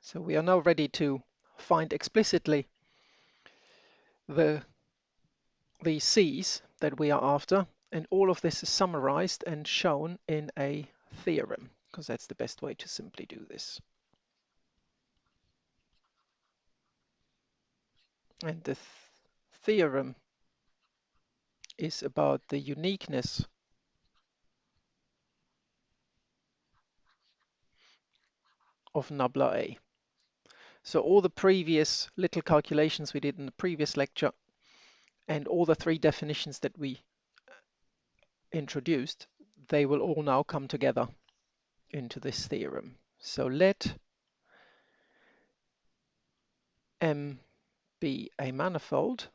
So we are now ready to find explicitly the C's that we are after, and all of this is summarized and shown in a theorem, because that's the best way to simply do this. And the theorem is about the uniqueness of nabla A. So all the previous little calculations we did in the previous lecture and all the three definitions that we introduced, they will all now come together into this theorem. So let M be a manifold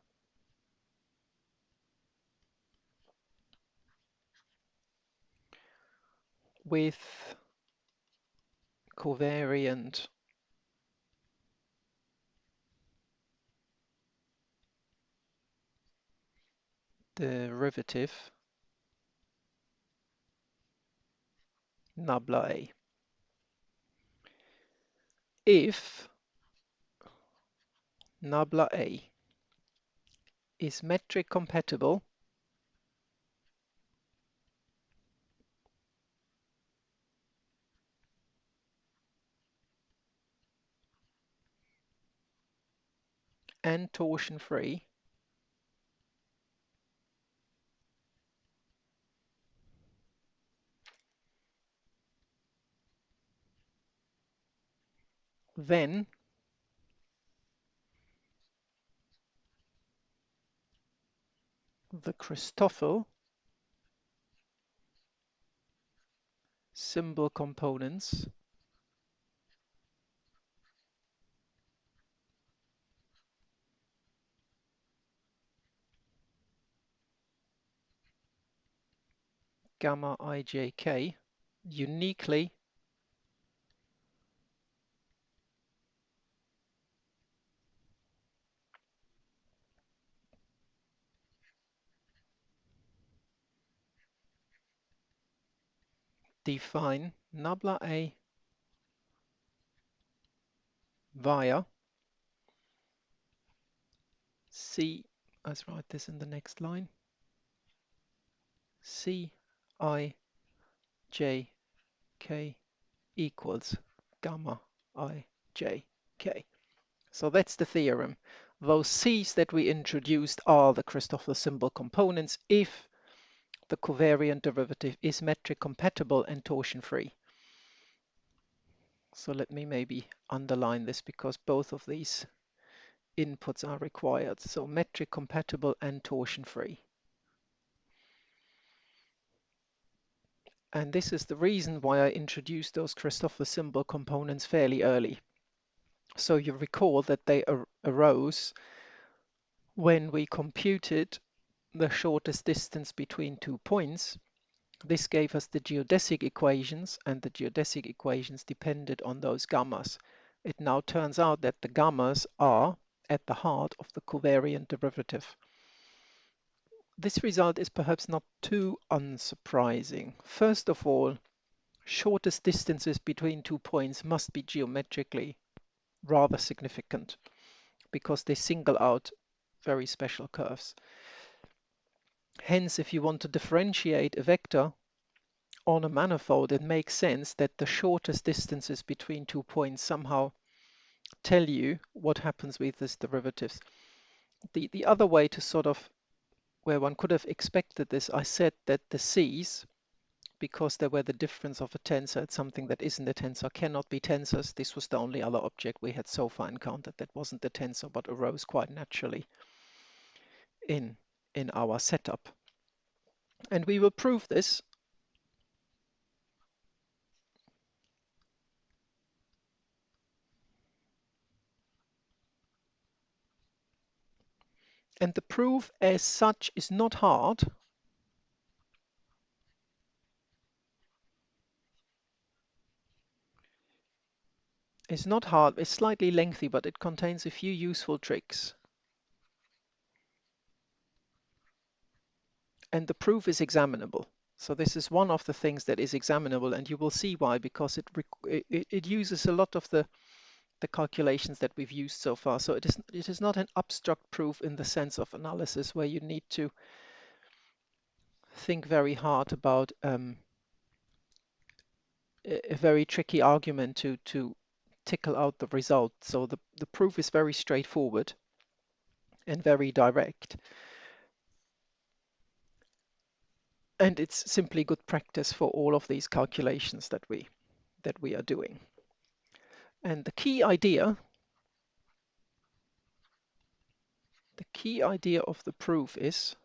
with covariant derivative nabla A. If nabla A is metric compatible and torsion free, then the Christoffel symbol components gamma ijk uniquely define nabla A via C, let's write this in the next line, C I j k equals gamma I j k. So that's the theorem. Those C's that we introduced are the Christoffel symbol components if the covariant derivative is metric compatible and torsion free. So let me maybe underline this because both of these inputs are required. So metric compatible and torsion free. And this is the reason why I introduced those Christoffel symbol components fairly early. So you recall that they arose when we computed the shortest distance between 2 points. This gave us the geodesic equations, and the geodesic equations depended on those gammas. It now turns out that the gammas are at the heart of the covariant derivative. This result is perhaps not too unsurprising. First of all, shortest distances between 2 points must be geometrically rather significant because they single out very special curves. Hence, if you want to differentiate a vector on a manifold, it makes sense that the shortest distances between 2 points somehow tell you what happens with these derivatives. The other way to sort of, where one could have expected this, I said that the C's, because they were the difference of a tensor, it's something that isn't a tensor, cannot be tensors. This was the only other object we had so far encountered that wasn't a tensor, but arose quite naturally in our setup. And we will prove this and the proof as such is not hard. It's not hard, it's slightly lengthy, but it contains a few useful tricks. And the proof is examinable. So this is one of the things that is examinable, and you will see why, because it uses a lot of the the calculations that we've used so far. So it is not an abstract proof in the sense of analysis where you need to think very hard about a very tricky argument to tickle out the result. So the proof is very straightforward and very direct. And it's simply good practice for all of these calculations that we are doing. And the key idea of the proof is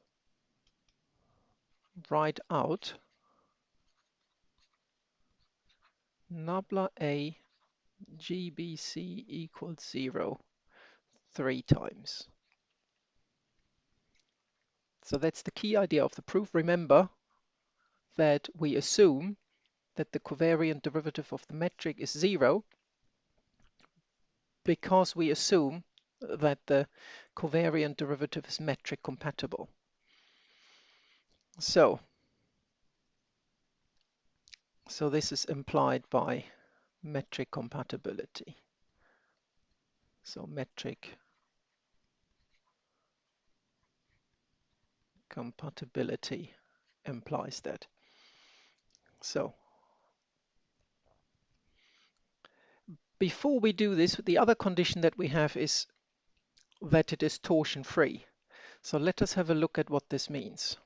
write out nabla A GBC equals 0 3 times. So that's the key idea of the proof. Remember that we assume that the covariant derivative of the metric is 0 because we assume that the covariant derivative is metric compatible. So this is implied by metric compatibility. So metric compatibility implies that. So before we do this, the other condition that we have is that it is torsion free. So let us have a look at what this means.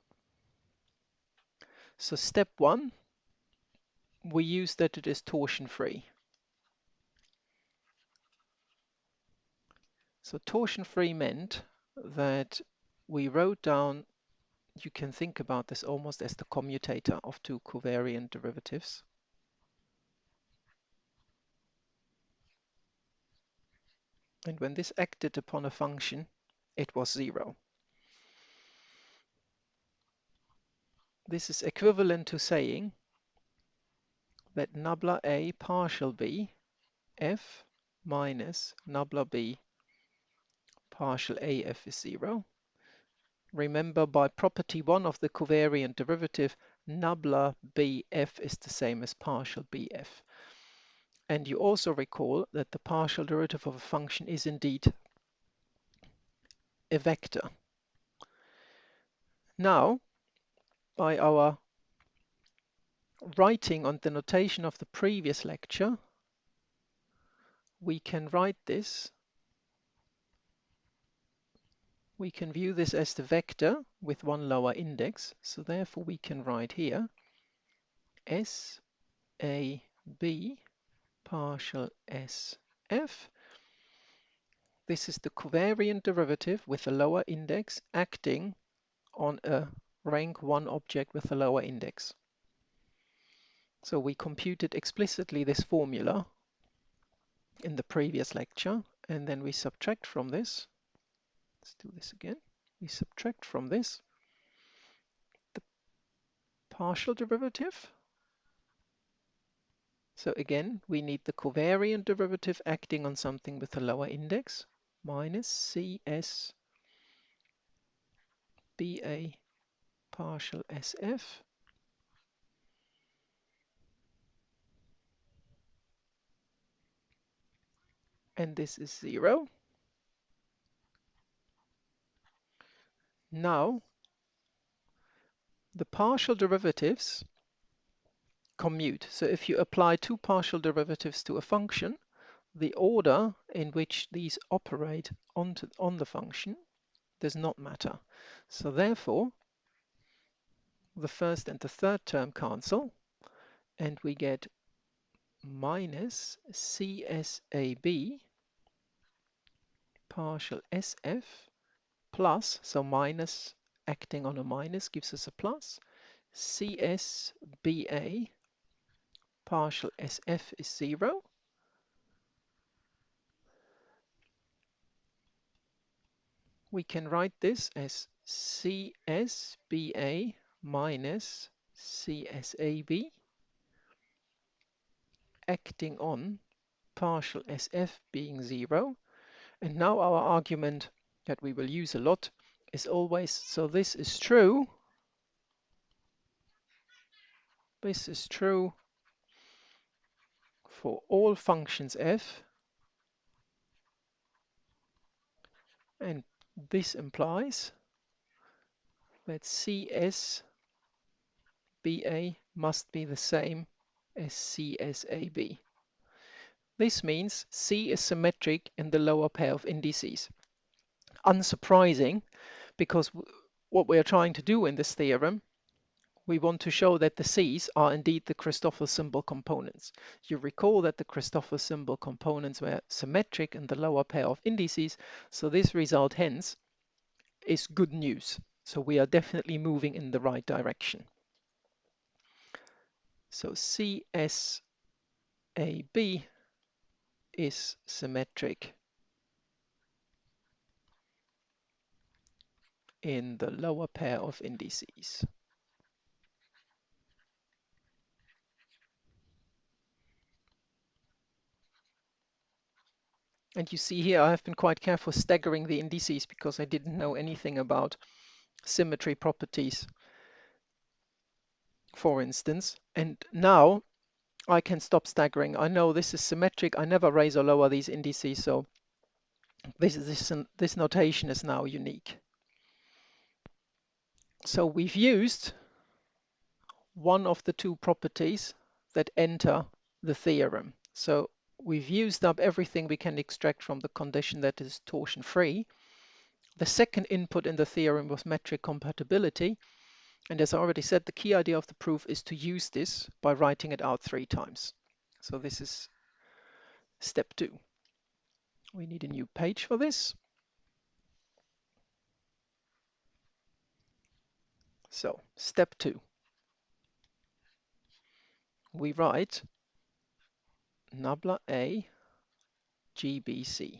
So step 1, we use that it is torsion free. So torsion free meant that we wrote down, you can think about this almost as the commutator of two covariant derivatives. And when this acted upon a function, it was 0. This is equivalent to saying that nabla A partial B f minus nabla B partial AF is 0. Remember, by property 1 of the covariant derivative, nabla BF is the same as partial BF. And you also recall that the partial derivative of a function is indeed a vector. Now, by our writing on the notation of the previous lecture, we can write this. We can view this as the vector with one lower index. So therefore we can write here SAB partial SF. This is the covariant derivative with a lower index acting on a rank 1 object with a lower index. So we computed explicitly this formula in the previous lecture, and then we subtract from this. Let's do this again. We subtract from this the partial derivative. So again, we need the covariant derivative acting on something with a lower index, minus CS BA partial SF. And this is 0. Now, the partial derivatives commute. So if you apply two partial derivatives to a function, the order in which these operate on the function does not matter. So therefore, the first and the third term cancel, and we get minus CSAB partial SF plus, so minus acting on a minus gives us a plus, CSBA partial SF is 0. We can write this as CSBA minus CSAB acting on partial SF being 0. And now our argument that we will use a lot is always, so this is true. This is true for all functions f And this implies that CSBA must be the same as CSAB. This means C is symmetric in the lower pair of indices. Unsurprising, because what we are trying to do in this theorem, we want to show that the C's are indeed the Christoffel symbol components. You recall that the Christoffel symbol components were symmetric in the lower pair of indices, so this result hence is good news. So we are definitely moving in the right direction. So CSAB is symmetric in the lower pair of indices. And you see here I have been quite careful staggering the indices because I didn't know anything about symmetry properties, for instance. And now I can stop staggering. I know this is symmetric. I never raise or lower these indices, so this notation is now unique. So we've used one of the two properties that enter the theorem. So we've used up everything we can extract from the condition that is torsion-free. The second input in the theorem was metric compatibility. And as I already said, the key idea of the proof is to use this by writing it out 3 times. So this is step 2. We need a new page for this. So step 2. We write nabla A GBC.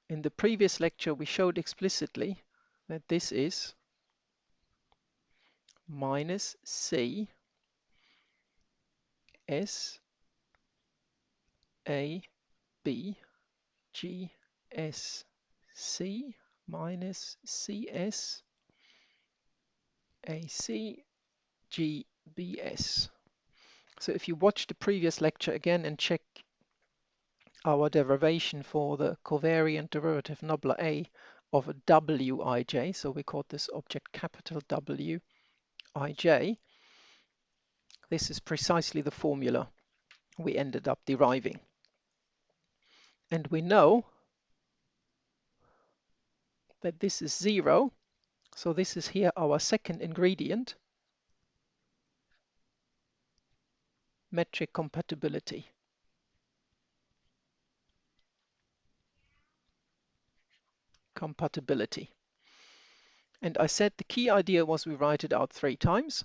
In the previous lecture, we showed explicitly that this is minus C S A B G S C minus C S A C G B S. So if you watch the previous lecture again and check our derivation for the covariant derivative nabla A of Wij, so we call this object capital W ij, this is precisely the formula we ended up deriving. And we know that this is 0, so this is here our second ingredient, metric compatibility. Compatibility. And I said the key idea was we write it out 3 times.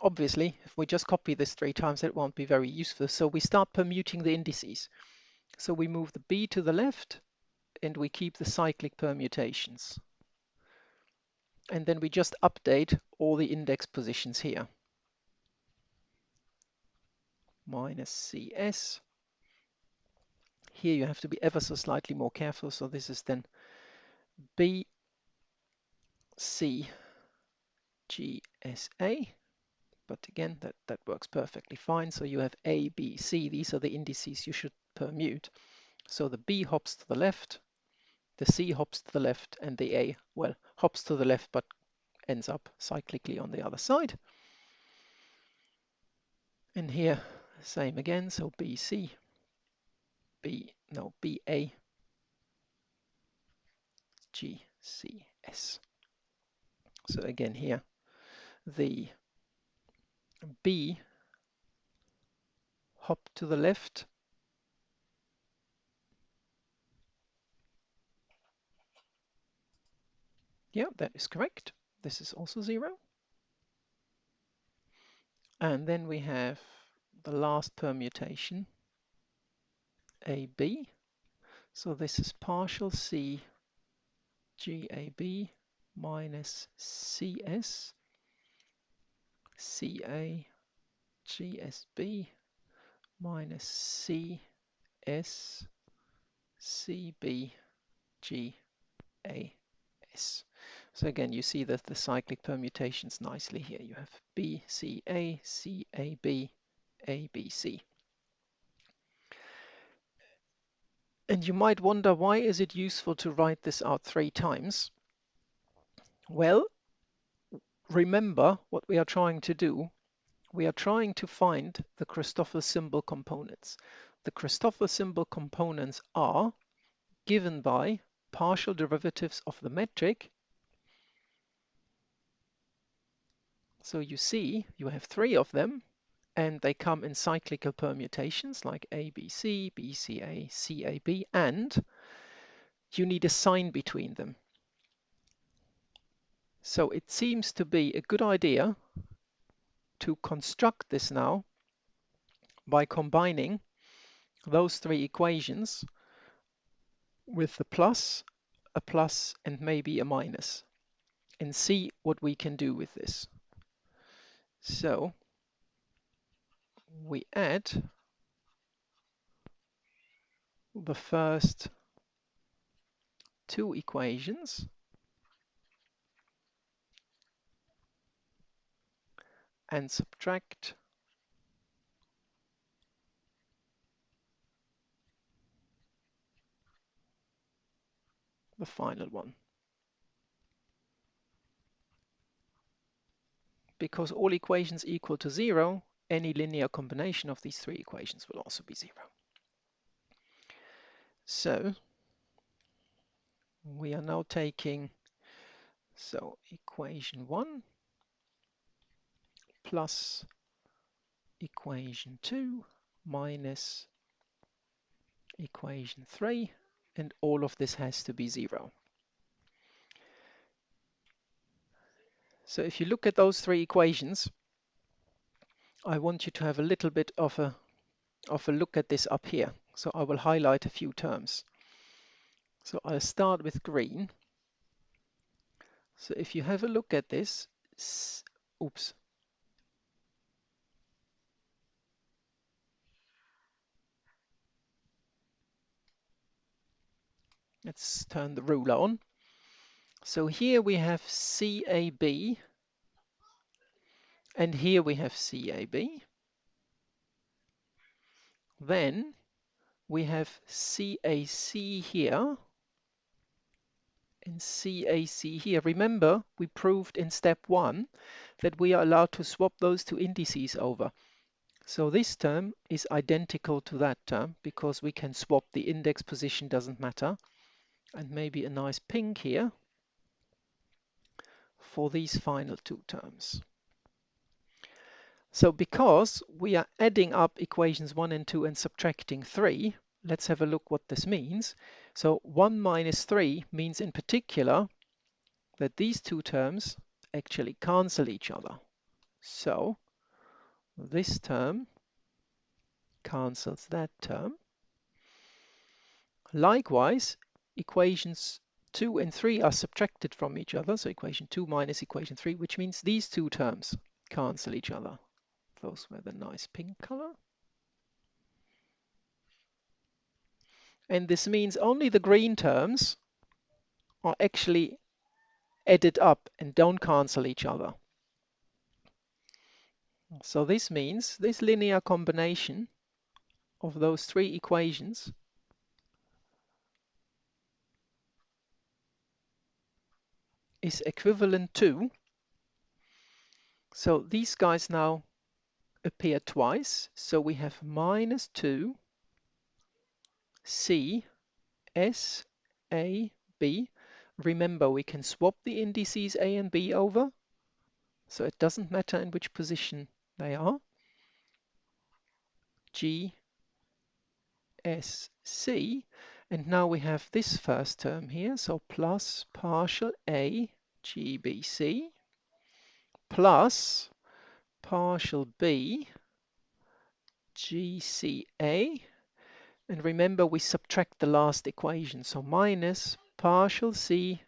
Obviously, if we just copy this 3 times, it won't be very useful. So we start permuting the indices. So we move the B to the left, and we keep the cyclic permutations. And then we just update all the index positions here. Minus CS. Here you have to be ever so slightly more careful. So this is then B, C, G, S, A. But again, that works perfectly fine. So you have A, B, C. These are the indices you should permute. So the B hops to the left, the C hops to the left, and the A, well, hops to the left, but ends up cyclically on the other side. And here, same again. So BC, BA, GCS. So again here, the B hop to the left, yeah, that is correct. This is also 0. And then we have the last permutation, AB. So this is partial C GAB minus CS CA GSB minus CS CB GAS. So again, you see that the cyclic permutations nicely here. You have BCA, CAB, ABC. And you might wonder, why is it useful to write this out 3 times? Well, remember what we are trying to do. We are trying to find the Christoffel symbol components. The Christoffel symbol components are given by partial derivatives of the metric. So you see, you have 3 of them, and they come in cyclical permutations like ABC, BCA, CAB, and you need a sign between them. So it seems to be a good idea to construct this now by combining those 3 equations with a plus, and maybe a minus, and see what we can do with this. So we add the first 2 equations and subtract the final one. Because all equations equal to 0, any linear combination of these 3 equations will also be 0. So we are now taking, so equation 1 plus equation 2 minus equation 3, and all of this has to be 0. So if you look at those 3 equations, I want you to have a little bit of a look at this up here. So I will highlight a few terms. So I'll start with green. So if you have a look at this, oops. Let's turn the ruler on. So here we have CAB, and here we have CAB. Then we have CAC here and CAC here. Remember, we proved in step 1 that we are allowed to swap those 2 indices over. So this term is identical to that term because we can swap the index position, doesn't matter. And maybe a nice pink here for these final 2 terms. So because we are adding up equations 1 and 2 and subtracting 3, let's have a look what this means. So 1 minus 3 means in particular that these 2 terms actually cancel each other. So this term cancels that term. Likewise, equations 2 and 3 are subtracted from each other. So equation 2 minus equation 3, which means these 2 terms cancel each other. Those were the nice pink color. And this means only the green terms are actually added up and don't cancel each other. So this means this linear combination of those 3 equations is equivalent to, so these guys now appear twice, so we have minus 2 C S A B. Remember, we can swap the indices A and B over, so it doesn't matter in which position they are. G S C, and now we have this first term here, so plus partial A G B C plus partial B G C A, and remember we subtract the last equation, so minus partial C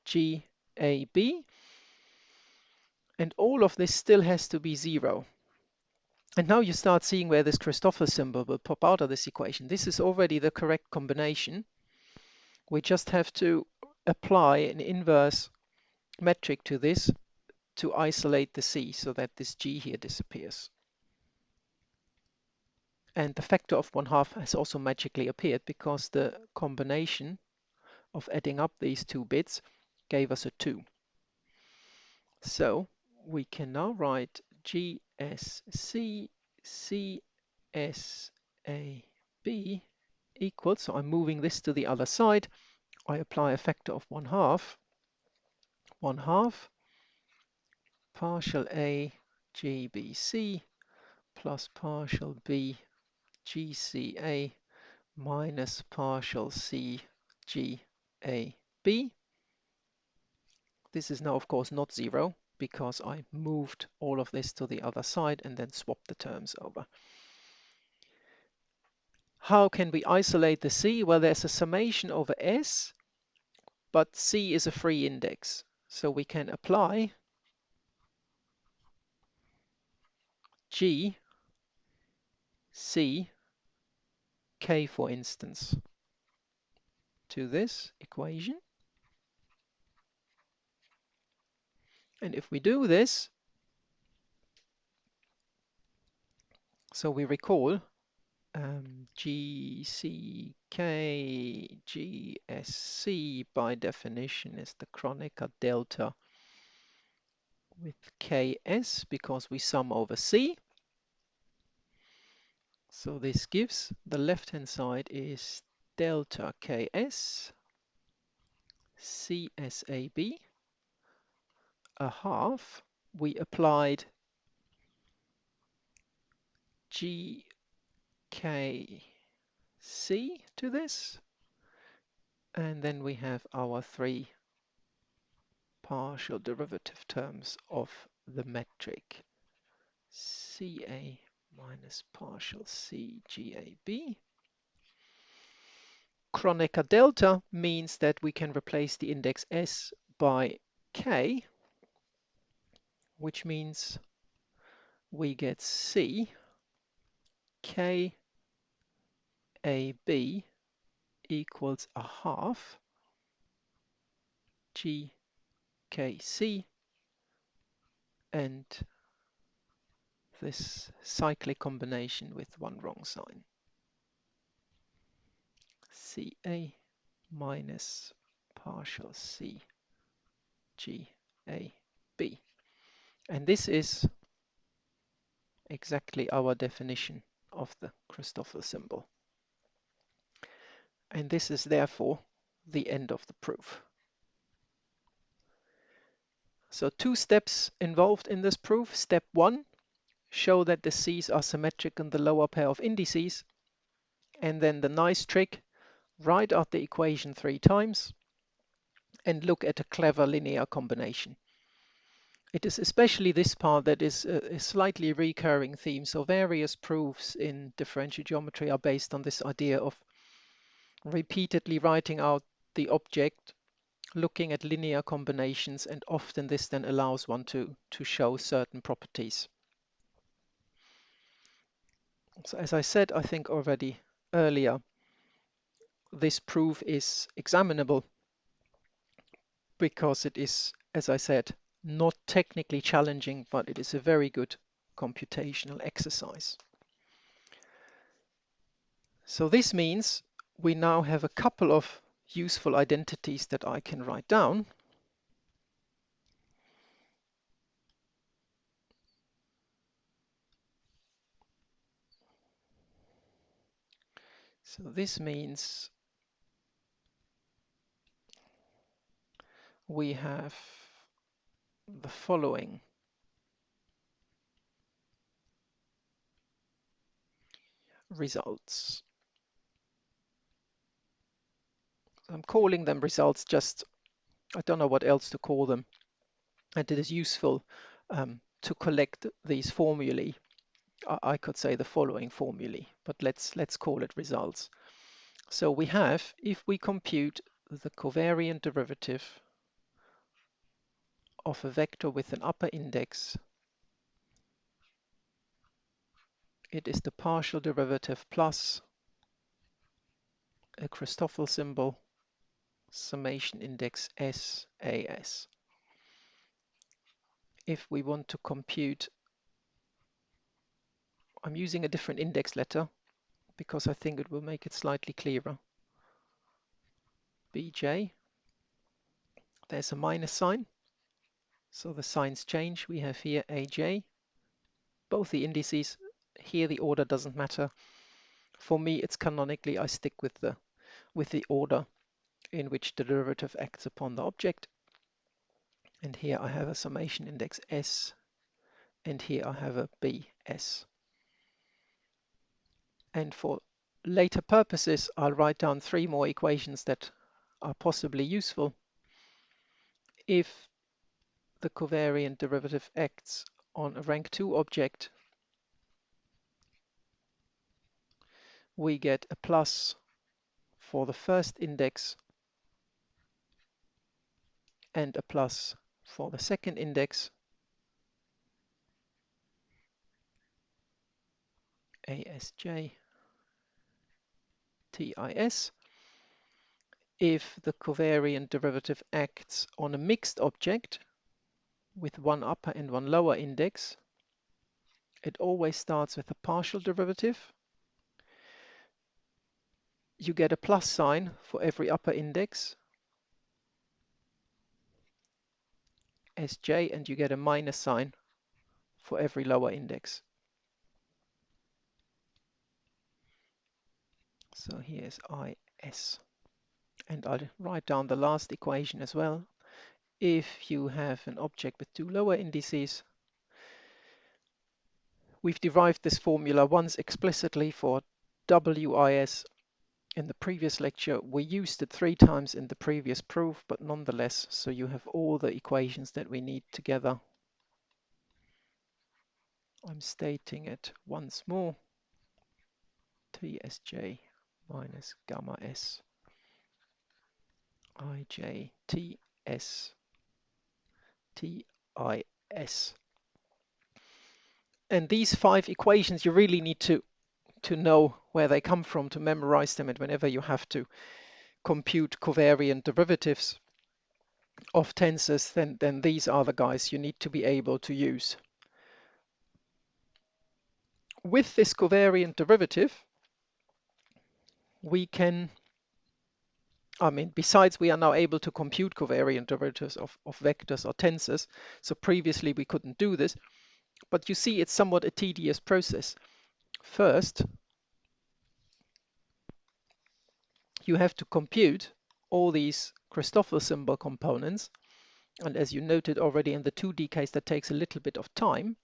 G A B, and all of this still has to be 0. And now you start seeing where this Christoffel symbol will pop out of this equation. This is already the correct combination. We just have to apply an inverse metric to this to isolate the C so that this G here disappears. And the factor of 1/2 has also magically appeared because the combination of adding up these two bits gave us a 2. So we can now write GSC CSAB equals, so I'm moving this to the other side. I apply a factor of 1/2, 1/2 partial A GBC plus partial B GCA minus partial C GAB. This is now, of course, not 0 because I moved all of this to the other side and then swapped the terms over. How can we isolate the C? Well, there's a summation over S, but C is a free index. So we can apply G, C, K, for instance, to this equation. And if we do this, so we recall GCK, GSC by definition is the Kronecker delta with KS because we sum over C. So this gives the left-hand side is delta KS CSAB, a half. We applied GKC to this, and then we have our 3 partial derivative terms of the metric CA minus partial CGAB. Kronecker delta means that we can replace the index S by K, which means we get C KAB equals a half GKC, and this cyclic combination with one wrong sign. CA minus partial CGAB. And this is exactly our definition of the Christoffel symbol. And this is therefore the end of the proof. So 2 steps involved in this proof. Step 1, show that the C's are symmetric in the lower pair of indices. And then the nice trick, write out the equation 3 times and look at a clever linear combination. It is especially this part that is a slightly recurring theme. So various proofs in differential geometry are based on this idea of repeatedly writing out the object, looking at linear combinations, and often this then allows one to show certain properties. So as I said, I think already earlier, this proof is examinable because it is, as I said, not technically challenging, but it is a very good computational exercise. So this means we now have a couple of useful identities that I can write down. So this means we have the following results. I'm calling them results, just I don't know what else to call them, and it is useful to collect these formulae. I could say the following formulae, but let's call it results. So we have, if we compute the covariant derivative of a vector with an upper index, it is the partial derivative plus a Christoffel symbol summation index SAS. If we want to compute, I'm using a different index letter because I think it will make it slightly clearer. Bj, there's a minus sign, so the signs change. We have here Aj, both the indices. Here the order doesn't matter. For me, it's canonically I stick with the order in which the derivative acts upon the object. And here I have a summation index S, and here I have a Bs. And for later purposes, I'll write down 3 more equations that are possibly useful. If the covariant derivative acts on a rank 2 object, we get a plus for the first index and a plus for the second index, Asj, Tis. If the covariant derivative acts on a mixed object with one upper and one lower index, it always starts with a partial derivative. You get a plus sign for every upper index, Sj, and you get a minus sign for every lower index. So here's Is. And I'll write down the last equation as well. If you have an object with 2 lower indices, we've derived this formula once explicitly for WIS in the previous lecture. We used it 3 times in the previous proof, but nonetheless, so you have all the equations that we need together. I'm stating it once more. Tsj minus gamma S Ij Ts Tis. And these 5 equations, you really need to know where they come from, to memorize them, and whenever you have to compute covariant derivatives of tensors, then these are the guys you need to be able to use. With this covariant derivative, we can, besides we are now able to compute covariant derivatives of vectors or tensors, so previously we couldn't do this, but you see it's somewhat a tedious process. First, you have to compute all these Christoffel symbol components, and as you noted already in the 2D case, that takes a little bit of time.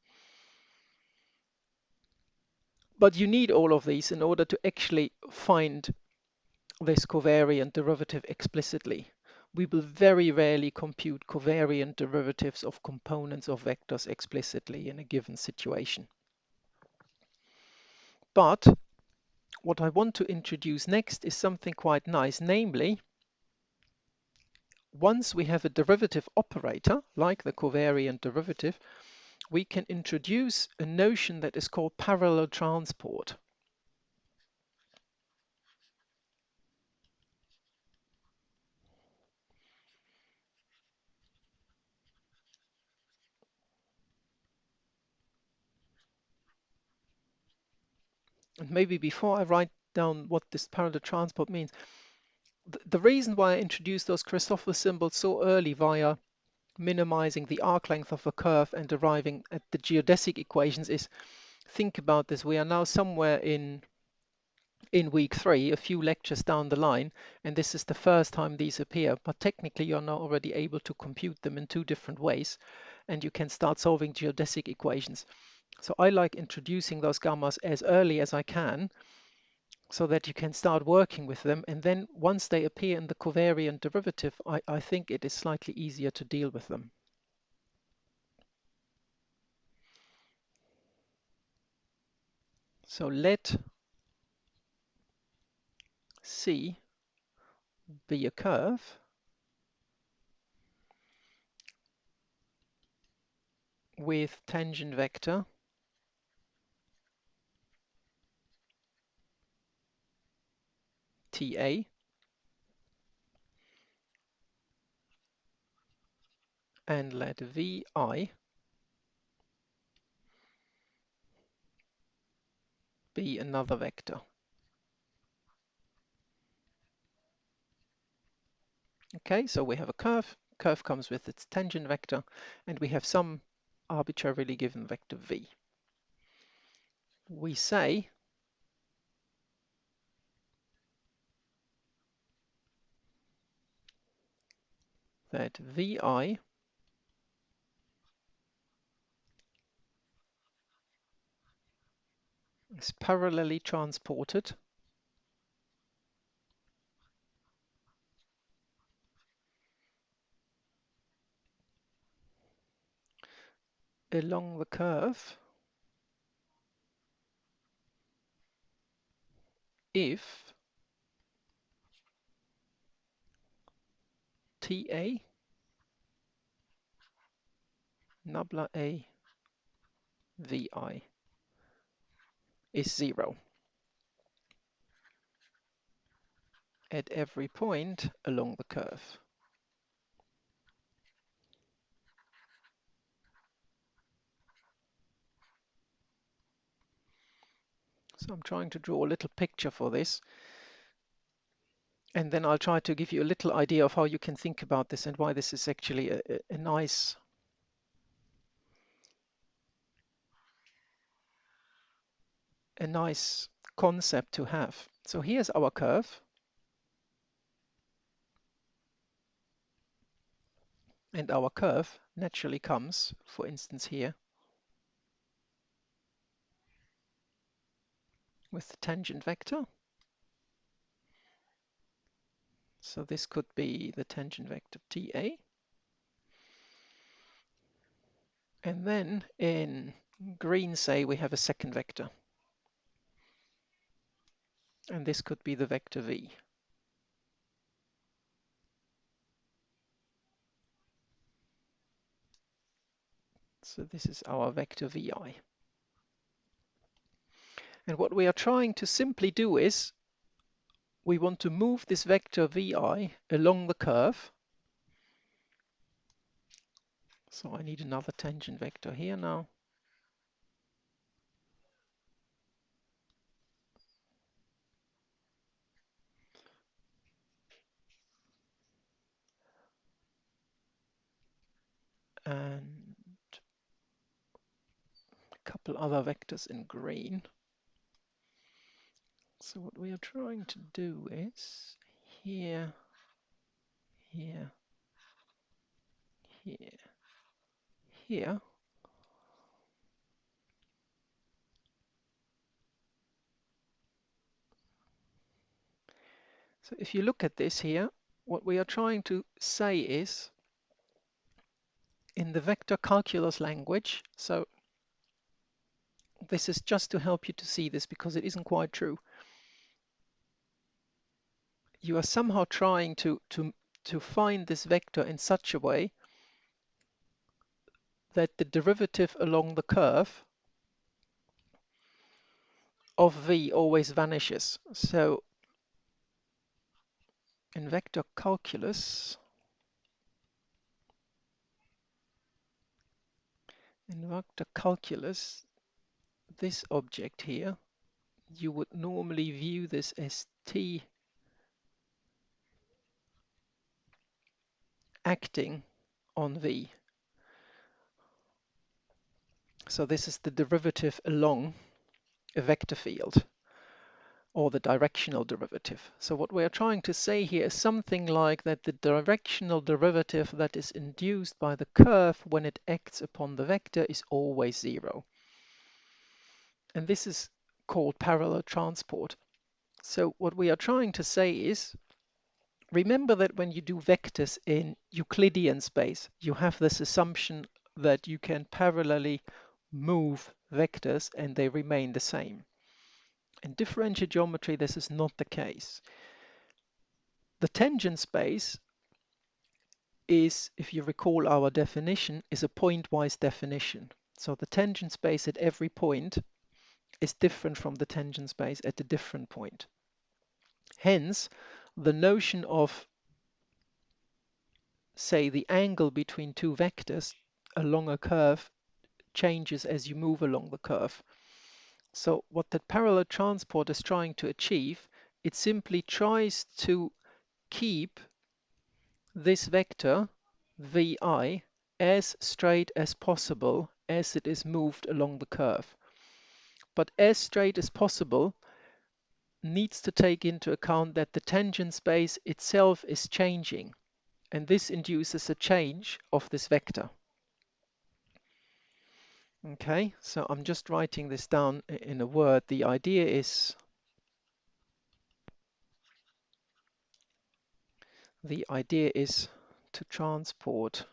But you need all of these in order to actually find this covariant derivative explicitly. We will very rarely compute covariant derivatives of components of vectors explicitly in a given situation. But what I want to introduce next is something quite nice, namely, once we have a derivative operator, like the covariant derivative, we can introduce a notion that is called parallel transport. And maybe before I write down what this parallel transport means, the reason why I introduced those Christoffel symbols so early via minimizing the arc length of a curve and arriving at the geodesic equations is, think about this, we are now somewhere in week 3, a few lectures down the line, and this is the first time these appear, but technically you're now already able to compute them in 2 different ways, and you can start solving geodesic equations. So I like introducing those gammas as early as I can, so that you can start working with them, and then once they appear in the covariant derivative, I think it is slightly easier to deal with them. So let C be a curve with tangent vector TA and let VI be another vector. Okay, so we have a curve. Curve comes with its tangent vector, and we have some arbitrarily given vector v. We say that vi is parallelly transported along the curve if Ta nabla A Vi is 0 at every point along the curve. So I'm trying to draw a little picture for this, and then I'll try to give you a little idea of how you can think about this and why this is actually a nice concept to have. So here's our curve, and our curve naturally comes, for instance, here with the tangent vector. So this could be the tangent vector Ta. And then in green, say, we have a second vector. And this could be the vector v. So this is our vector vi. And what we are trying to simply do is we want to move this vector vi along the curve. So I need another tangent vector here now. And a couple other vectors in green. So what we are trying to do is here, here, here, here. So if you look at this here, what we are trying to say is in the vector calculus language, so this is just to help you to see this because it isn't quite true. You are somehow trying to find this vector in such a way that the derivative along the curve of v always vanishes. So in vector calculus, this object here, you would normally view this as t acting on v. So this is the derivative along a vector field, or the directional derivative. So what we are trying to say here is something like that the directional derivative that is induced by the curve when it acts upon the vector is always 0. And this is called parallel transport. So what we are trying to say is, remember that when you do vectors in Euclidean space, you have this assumption that you can parallelly move vectors and they remain the same. In differential geometry, this is not the case. The tangent space is, if you recall our definition, is a pointwise definition. So the tangent space at every point is different from the tangent space at a different point. Hence, the notion of, say, the angle between two vectors along a curve changes as you move along the curve. So what that parallel transport is trying to achieve, it simply tries to keep this vector vi as straight as possible as it is moved along the curve. But as straight as possible needs to take into account that the tangent space itself is changing, and this induces a change of this vector. Okay, so I'm just writing this down in a word. The idea is to transport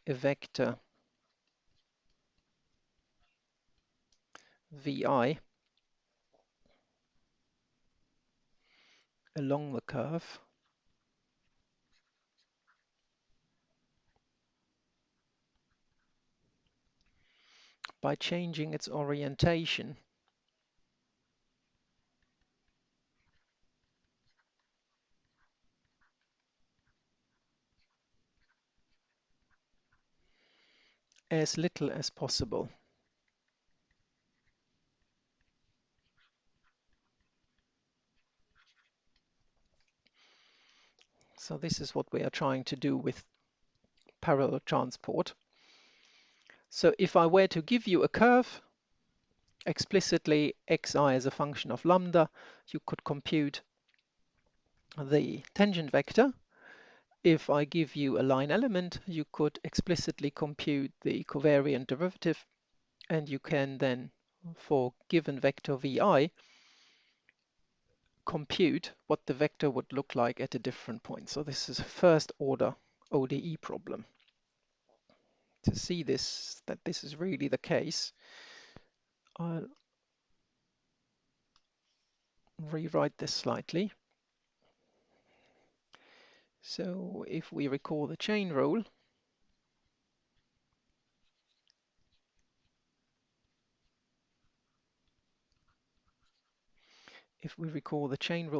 a vector vi along the curve by changing its orientation as little as possible. So this is what we are trying to do with parallel transport. So if I were to give you a curve, explicitly xi as a function of lambda, you could compute the tangent vector. If I give you a line element, you could explicitly compute the covariant derivative, and you can then, for given vector vi, compute what the vector would look like at a different point. So this is a first order ODE problem. To see this, that this is really the case, I'll rewrite this slightly. So if we recall the chain rule,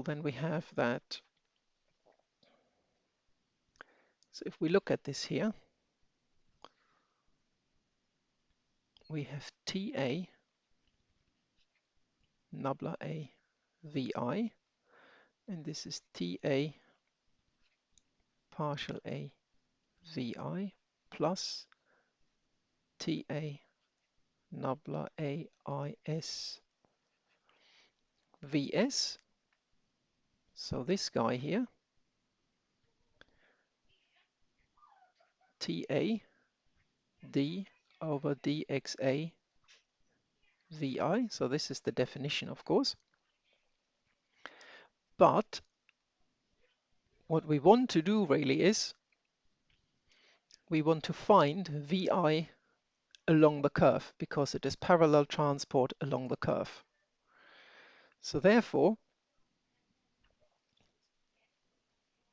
then we have that. So if we look at this here, we have TA nabla A VI, and this is TA partial A VI plus TA nabla A IS VS. So this guy here, TA d over dxa vi. So this is the definition, of course. But what we want to do really is we want to find vi along the curve because it is parallel transport along the curve. So therefore,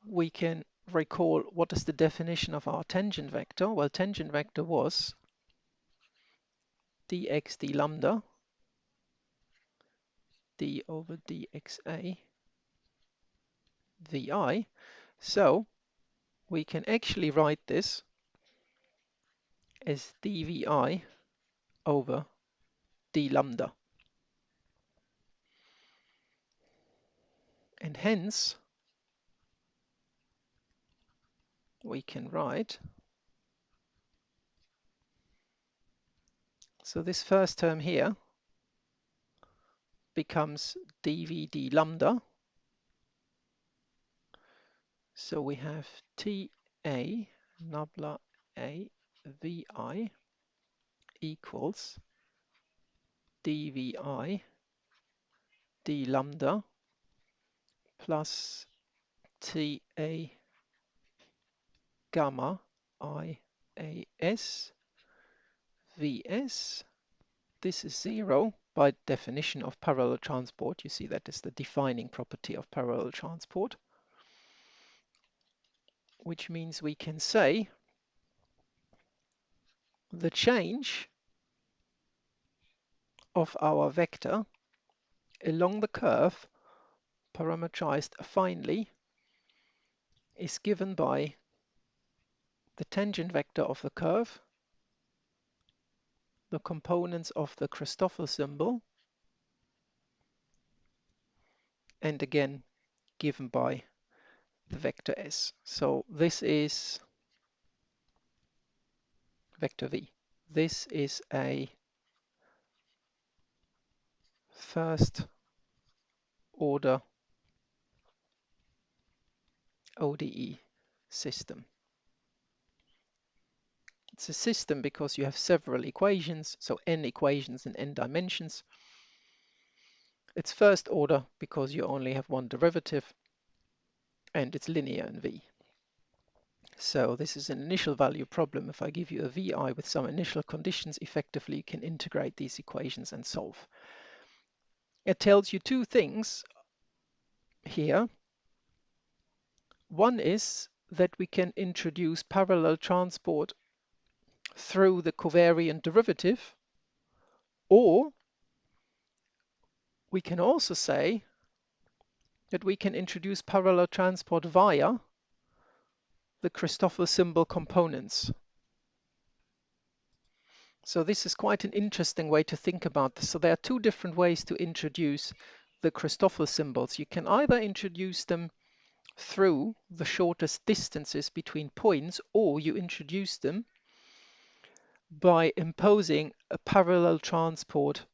we can recall what is the definition of our tangent vector. Well, tangent vector was dx d lambda d over dxa vi. So we can actually write this as dvi over d lambda. And hence, we can write, so this first term here becomes dv d lambda. So we have ta nabla a vi equals dvi d lambda plus ta gamma ias vs. This is 0 by definition of parallel transport. You see that is the defining property of parallel transport, which means we can say the change of our vector along the curve parametrized finely is given by the tangent vector of the curve, the components of the Christoffel symbol, and again given by the vector s. So this is vector v. This is a first order ODE system. It's a system because you have several equations, so n equations in n dimensions. It's first order because you only have one derivative, and it's linear in V. So this is an initial value problem. If I give you a VI with some initial conditions, effectively you can integrate these equations and solve. It tells you two things here. One is that we can introduce parallel transport through the covariant derivative, or we can also say that we can introduce parallel transport via the Christoffel symbol components. So this is quite an interesting way to think about this. So there are two different ways to introduce the Christoffel symbols. You can either introduce them through the shortest distances between points, or you introduce them by imposing a parallel transport,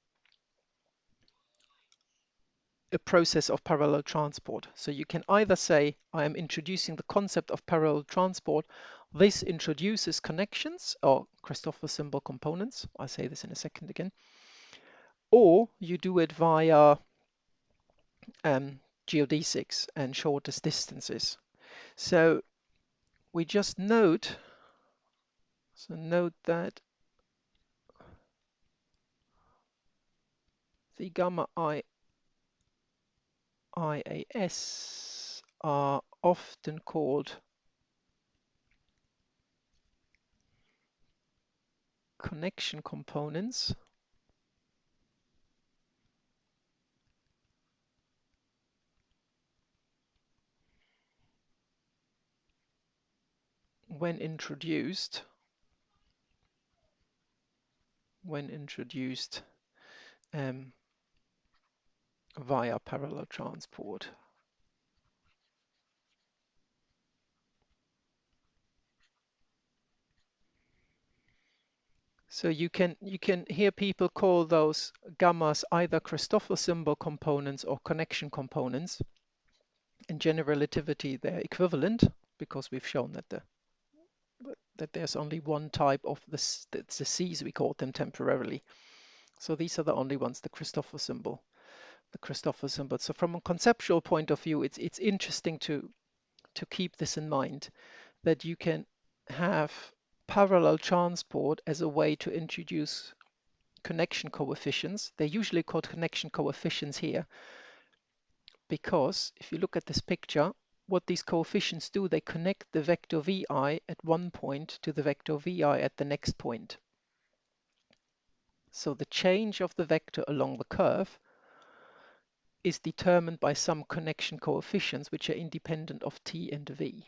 a process of parallel transport. So you can either say, I am introducing the concept of parallel transport. This introduces connections or Christoffel symbol components. I'll say this in a second again. Or you do it via geodesics and shortest distances. So we just note that the gamma IAS are often called connection components when introduced via parallel transport. So you can hear people call those gammas either Christoffel symbol components or connection components. In general relativity, they're equivalent because we've shown that there's only one type of this, that's the C's, we call them temporarily. So these are the only ones, the Christoffel symbol. So from a conceptual point of view, it's interesting to keep this in mind, that you can have parallel transport as a way to introduce connection coefficients. They're usually called connection coefficients here because if you look at this picture, what these coefficients do, they connect the vector vi at one point to the vector vi at the next point. So the change of the vector along the curve is determined by some connection coefficients which are independent of t and v.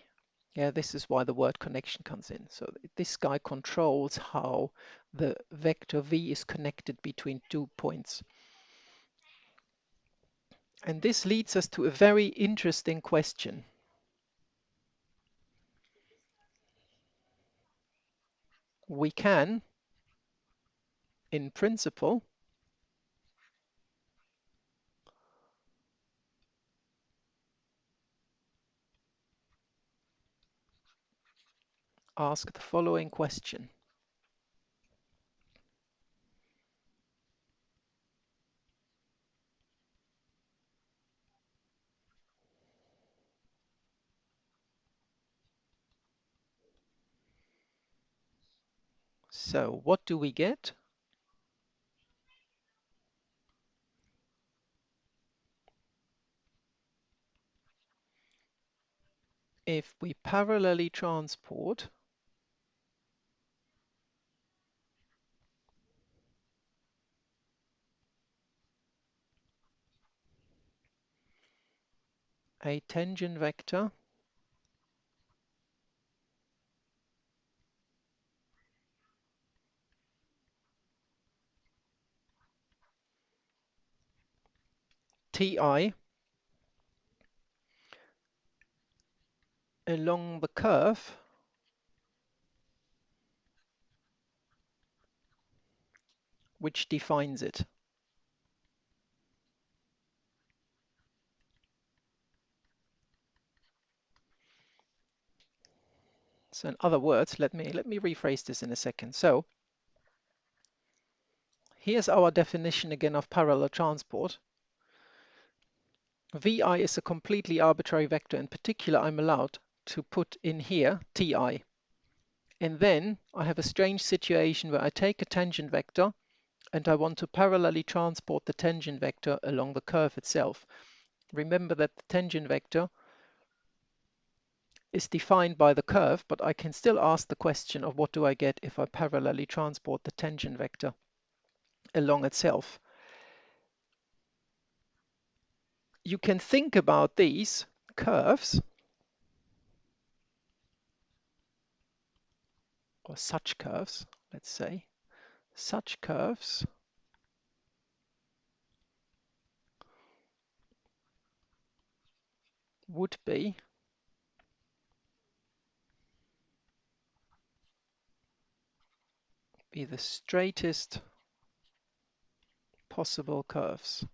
Yeah, this is why the word connection comes in. So this guy controls how the vector v is connected between 2 points. And this leads us to a very interesting question. We can, in principle, ask the following question. So what do we get if we parallelly transport a tangent vector ti along the curve which defines it. So in other words, let me rephrase this in a second. So here's our definition again of parallel transport. Vi is a completely arbitrary vector. In particular, I'm allowed to put in here ti. And then I have a strange situation where I take a tangent vector and I want to parallelly transport the tangent vector along the curve itself. Remember that the tangent vector is defined by the curve, but I can still ask the question of what do I get if I parallelly transport the tangent vector along itself. You can think about these curves, or such curves, let's say. Such curves would be the straightest possible curves.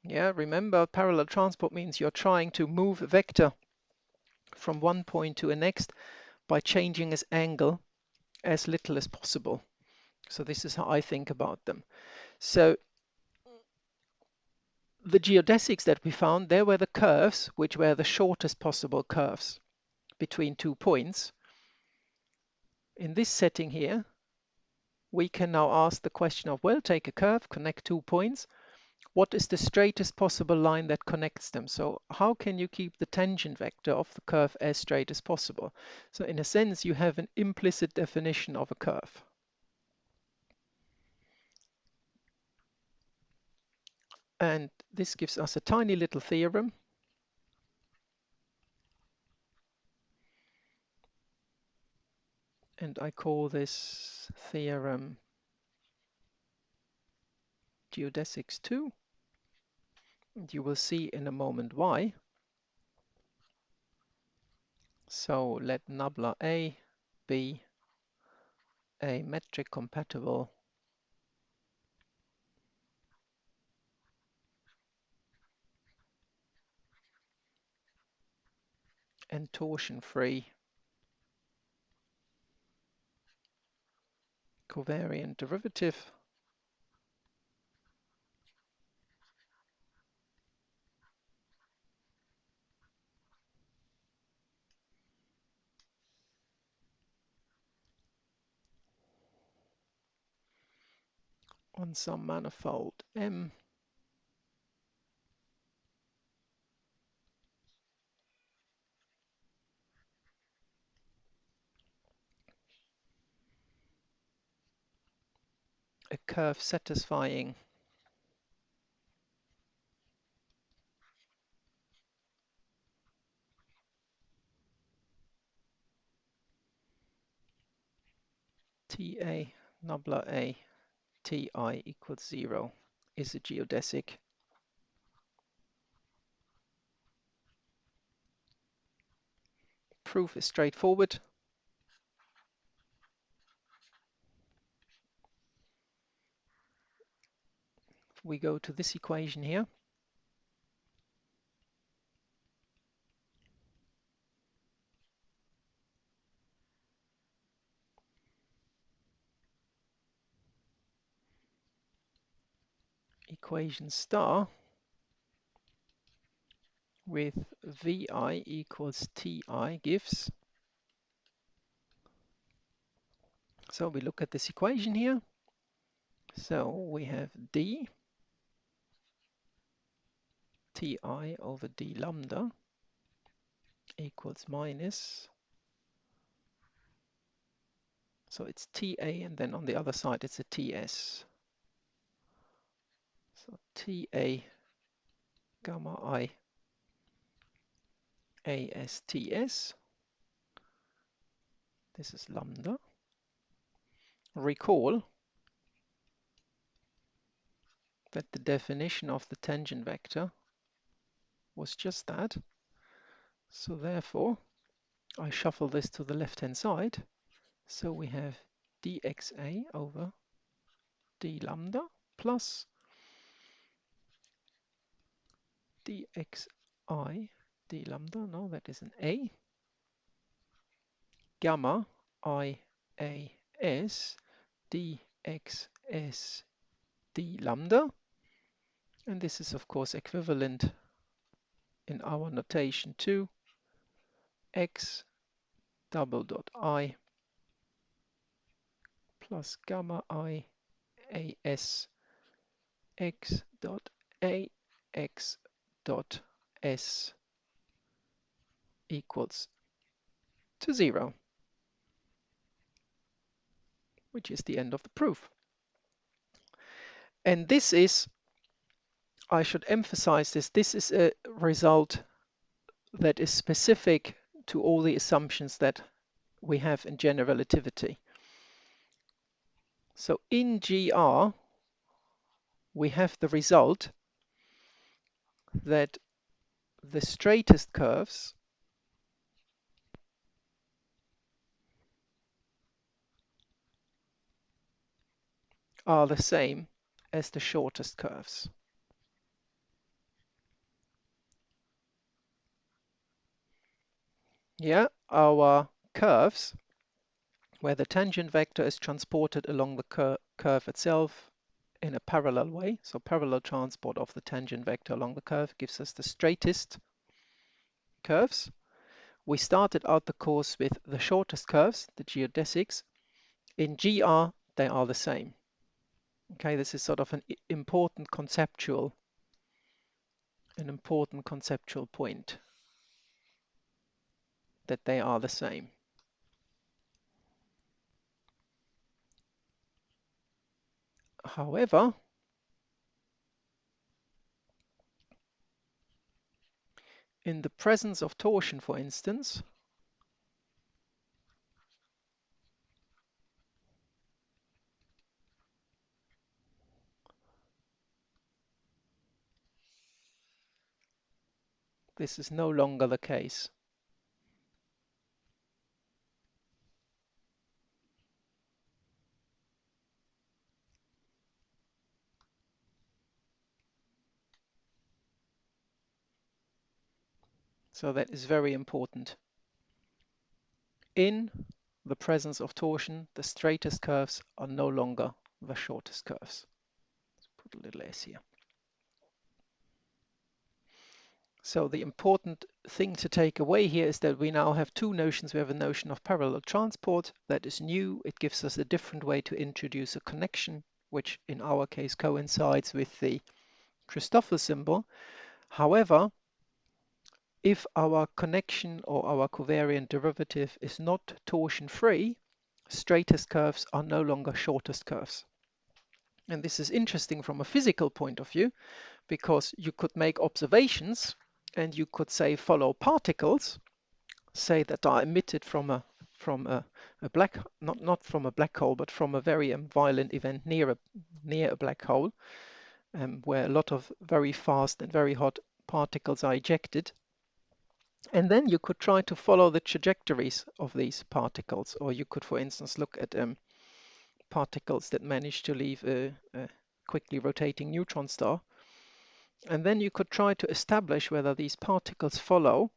Yeah, remember parallel transport means you're trying to move a vector from one point to a next by changing its angle as little as possible. So this is how I think about them. So the geodesics that we found, there were the curves which were the shortest possible curves between 2 points. In this setting here, we can now ask the question of, well, take a curve, connect 2 points. What is the straightest possible line that connects them? So how can you keep the tangent vector of the curve as straight as possible? So in a sense, you have an implicit definition of a curve. And this gives us a tiny little theorem. And I call this theorem geodesics 2. And you will see in a moment why. So let nabla A be a metric compatible and torsion-free covariant derivative on some manifold M a curve satisfying TA nabla A TI equals 0 is a geodesic. Proof is straightforward. We go to this equation here. Equation star with Vi equals Ti gives. So we look at this equation here. So we have d Ti over d lambda equals minus. So it's Ta and then on the other side it's a Ts. So Ta gamma I ASTS. This is lambda. Recall that the definition of the tangent vector was just that. So therefore, I shuffle this to the left-hand side. So we have dxa over d lambda plus dxi d lambda, no, that is an a, gamma ias dxs d lambda, and this is of course equivalent in our notation to x double dot I plus gamma I as x dot a x dot s equals to 0, which is the end of the proof. And this is, I should emphasize this is a result that is specific to all the assumptions that we have in general relativity. So in GR, we have the result that the straightest curves are the same as the shortest curves. Yeah, our curves, where the tangent vector is transported along the curve itself in a parallel way. So parallel transport of the tangent vector along the curve gives us the straightest curves. We started out the course with the shortest curves, the geodesics. In GR, they are the same. Okay, this is sort of an important conceptual point, that they are the same. However, in the presence of torsion, for instance, this is no longer the case. So that is very important. In the presence of torsion, the straightest curves are no longer the shortest curves. Let's put a little s here. So the important thing to take away here is that we now have two notions. We have a notion of parallel transport that is new. It gives us a different way to introduce a connection, which in our case coincides with the Christoffel symbol. However, if our connection or our covariant derivative is not torsion-free, straightest curves are no longer shortest curves. And this is interesting from a physical point of view, because you could make observations and you could say follow particles, say that are emitted from a black, not from a black hole, but from a very violent event near a black hole, where a lot of very fast and very hot particles are ejected. And then you could try to follow the trajectories of these particles, or you could, for instance, look at particles that manage to leave a quickly rotating neutron star. And then you could try to establish whether these particles follow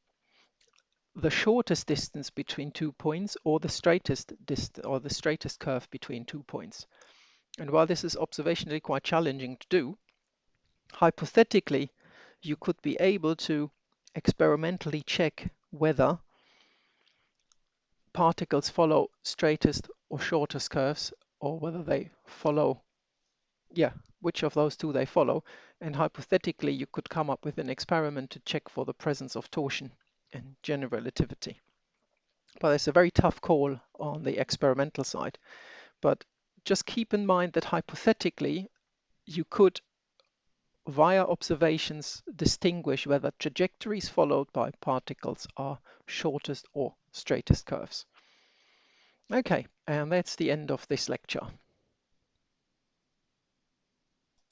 the shortest distance between 2 points or the straightest curve between 2 points. And while this is observationally quite challenging to do, hypothetically, you could be able to experimentally check whether particles follow straightest or shortest curves, or whether they follow, which of those two they follow. And hypothetically, you could come up with an experiment to check for the presence of torsion in general relativity. But it's a very tough call on the experimental side. But just keep in mind that hypothetically, you could, via observations, distinguish whether trajectories followed by particles are shortest or straightest curves. Okay, and that's the end of this lecture.